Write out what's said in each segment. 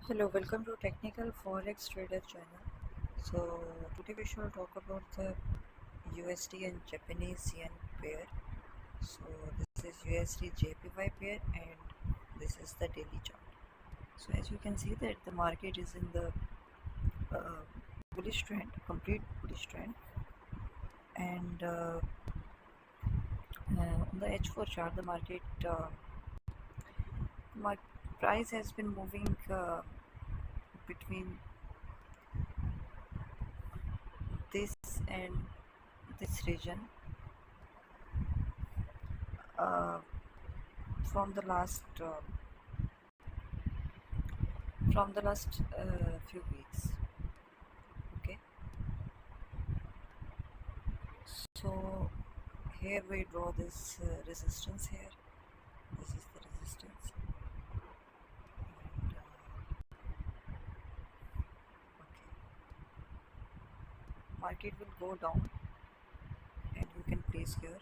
Hello, welcome to Technical Forex Trader channel. So today we shall talk about the USD and Japanese yen pair. So this is USD JPY pair and this is the daily chart. So as you can see that the market is in the bullish trend, complete bullish trend, and on the H4 chart the price has been moving between this and this region uh, from the last few weeks. Okay, so here we draw this resistance here. This is the resistance, and okay, market will go down and you can place here,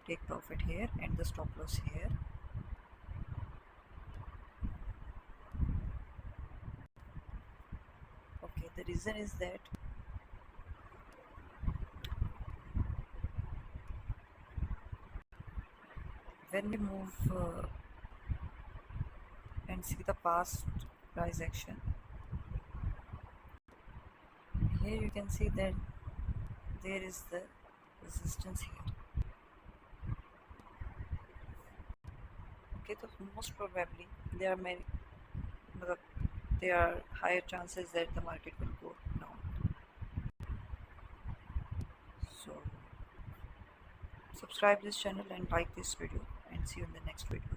take profit here and the stop loss here. Okay, the reason is that when we move and see the past price action, here you can see that there is the resistance here. Okay, so most probably there are higher chances that the market will go down. So subscribe this channel and like this video, and see you in the next video.